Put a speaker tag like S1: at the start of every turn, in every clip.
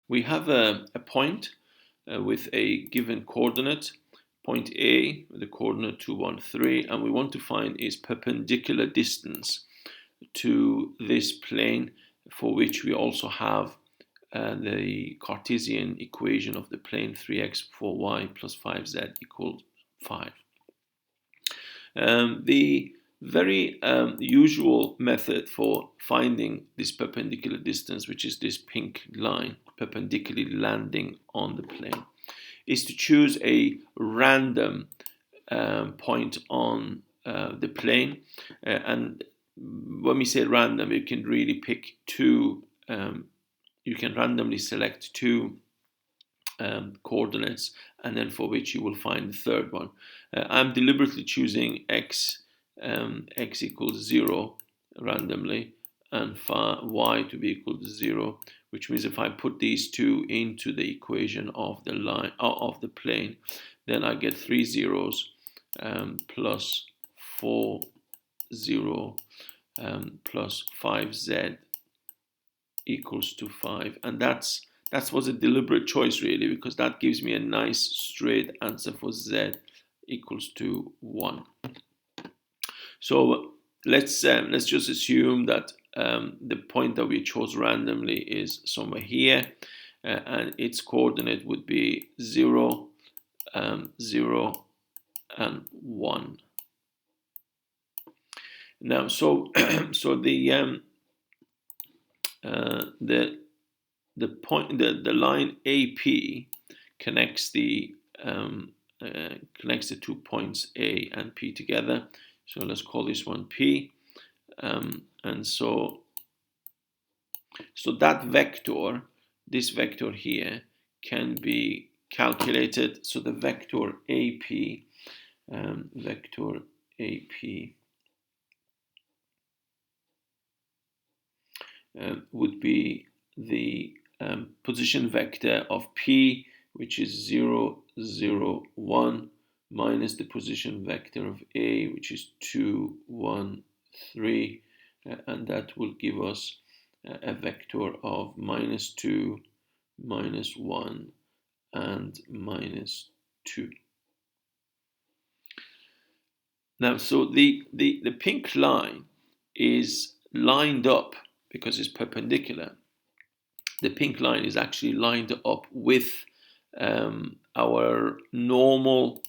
S1: We have a point with a given coordinate, point A with the coordinate 2, 1, 3, and we want to find its perpendicular distance to this plane, for which we also have the Cartesian equation of the plane 3x 4y plus 5z equals 5. The very usual method for finding this perpendicular distance, which is this pink line perpendicularly landing on the plane, is to choose a random point on the plane. And when we say random, you can really pick two, you can randomly select two coordinates, and then for which you will find the third one. I'm deliberately choosing x equals 0 randomly, and y to be equal to 0, which means if I put these two into the equation of the line of the plane, then I get 3 zeros plus 4 0 plus 5z equals to 5, and that was a deliberate choice really, because that gives me a nice straight answer for z equals to 1. So let's just assume that the point that we chose randomly is somewhere here, and its coordinate would be 0, 0, and 1. Now, so the point, the line AP connects the 2 points A and P together. So let's call this one P, and so that vector, this vector here, can be calculated. So the vector AP, would be the position vector of P, which is 0, 0, 1, minus the position vector of A, which is 2, 1, 3, and that will give us a vector of -2, -1, and -2. Now, so the pink line is lined up because it's perpendicular. The pink line is actually lined up with our normal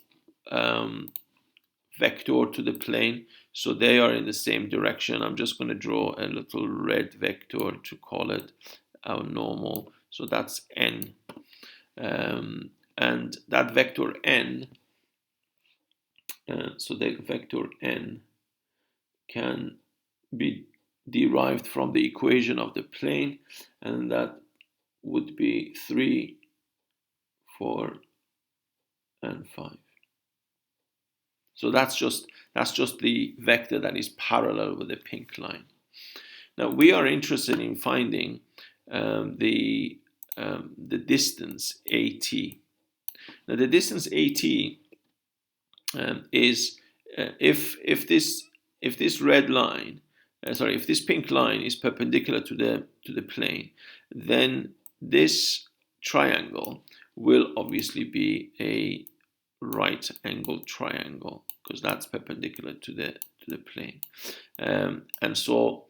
S1: vector to the plane, so they are in the same direction. I'm just going to draw a little red vector to call it our normal. So that's n, and that vector n, so the vector n can be derived from the equation of the plane, and that would be 3, 4, and 5. So that's just the vector that is parallel with the pink line. Now we are interested in finding the distance AT. Now the distance AT is if this red line, if this pink line is perpendicular to the plane, then this triangle will obviously be a right angled triangle, because that's perpendicular to the plane, and so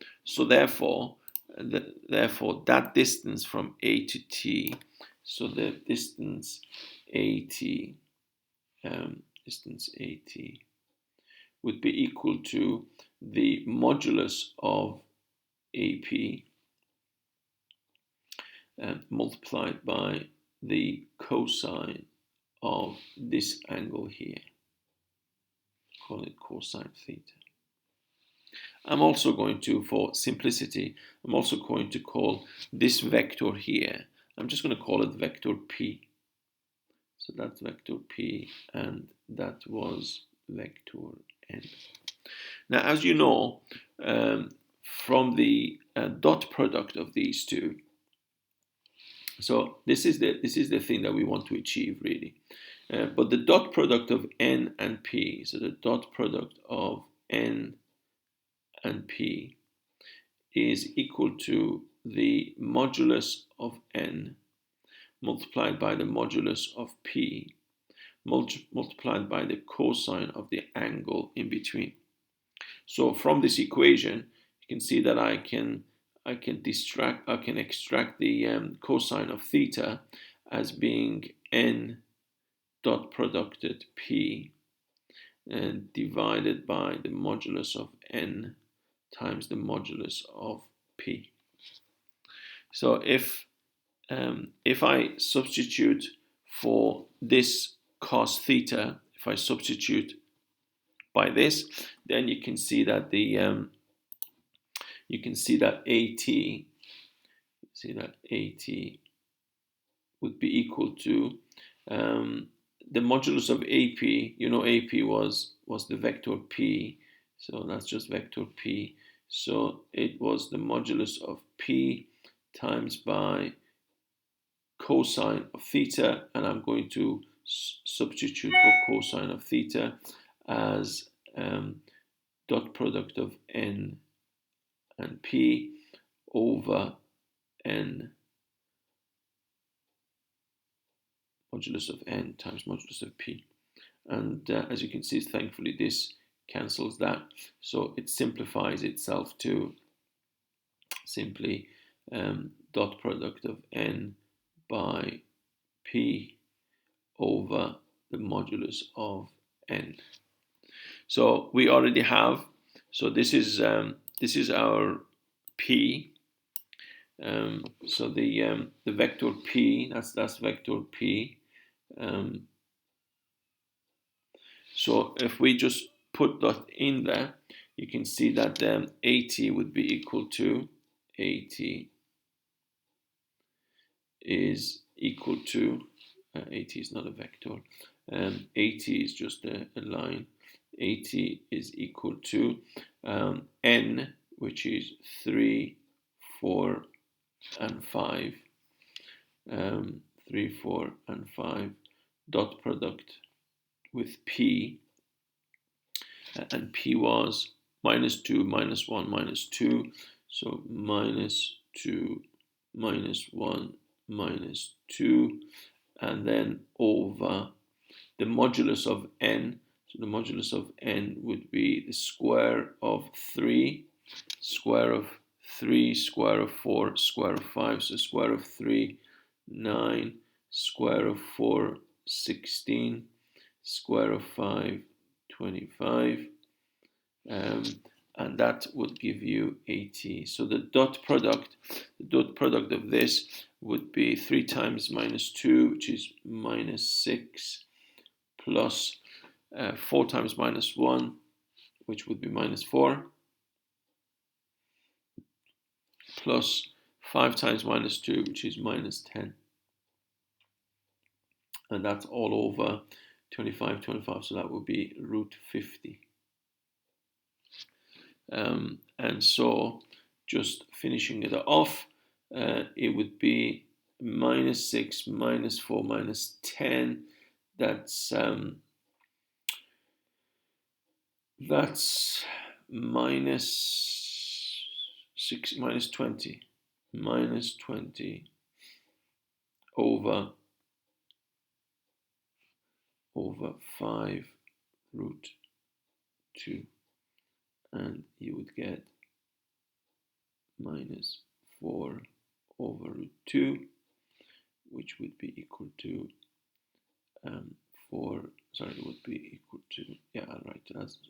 S1: therefore that distance from A to T, so the distance AT would be equal to the modulus of AP multiplied by the cosine of this angle here. Call it cosine theta. I'm also going to, for simplicity, I'm also going to call this vector here, I'm just going to call it vector P. So that's vector P, and that was vector N. Now, as you know, from the dot product of these two, so this is the thing that we want to achieve really. But the dot product of N and P, so the dot product of N and P is equal to the modulus of N multiplied by the modulus of P multiplied by the cosine of the angle in between. So from this equation, you can see that I can extract the cosine of theta as being n dot producted P and divided by the modulus of n times the modulus of P. So if I substitute for this cos theta, if I substitute by this, then you can see that AT would be equal to the modulus of AP. You know, AP was the vector P, so that's just vector P. So it was the modulus of P times by cosine of theta, and I'm going to substitute for cosine of theta as dot product of n and P over n modulus of n times modulus of P. And as you can see, thankfully this cancels that, so it simplifies itself to simply dot product of n by P over the modulus of n. So we already have, so this is our P. So the vector P, that's vector P. So if we just put that in there, you can see that AT would be equal to AT is equal to AT is not a vector. AT is just a line. AT is equal to n, which is 3, 4, and 5. 3, 4, and 5 dot product with P, and P was minus 2, minus 1, minus 2, so minus 2, minus 1, minus 2, and then over the modulus of n. So the modulus of n would be the square of 3, square of 3, square of 4, square of 5, so square of 3, 9, square of 4, 16, square of 5, 25, and that would give you 80. So the dot product of this would be 3 times minus 2, which is minus 6, plus 4 times minus 1, which would be minus 4, plus 5 times minus 2, which is minus 10. And that's all over 25, 25, so that would be root 50. And so just finishing it off, it would be minus 6, minus 4, minus 10. That's minus 6, minus 20, minus 20 over 5 root 2, and you would get minus 4 over root 2, which would be equal to it would be equal to,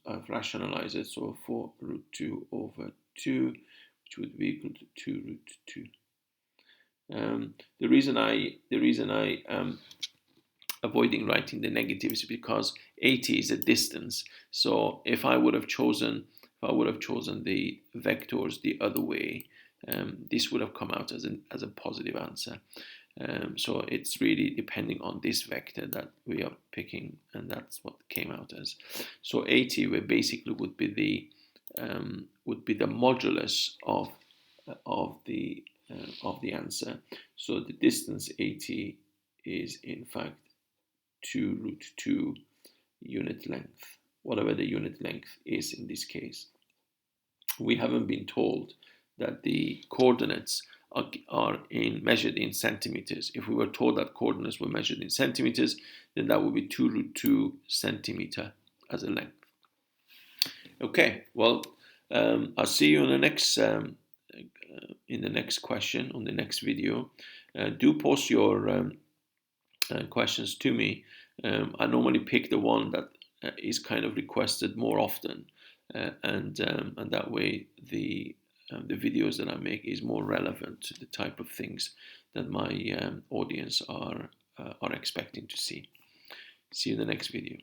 S1: I've rationalized it, so 4 root 2 over 2, which would be equal to 2 root 2. The reason I am avoiding writing the negative is because 80 is a distance. So if I would have chosen the vectors the other way, this would have come out as a positive answer. So it's really depending on this vector that we are picking, and that's what came out as. So 80 basically would be the modulus of the answer. So the distance 80 is in fact 2 root 2 unit length, whatever the unit length is in this case. We haven't been told that the coordinates are measured in centimeters. If we were told that coordinates were measured in centimeters, then that would be 2 root 2 centimeter as a length. Okay, well, I'll see you on the next in the next question, on the next video. Do post your questions to me. I normally pick the one that is kind of requested more often, and that way the videos that I make is more relevant to the type of things that my audience are expecting to see. See you in the next video.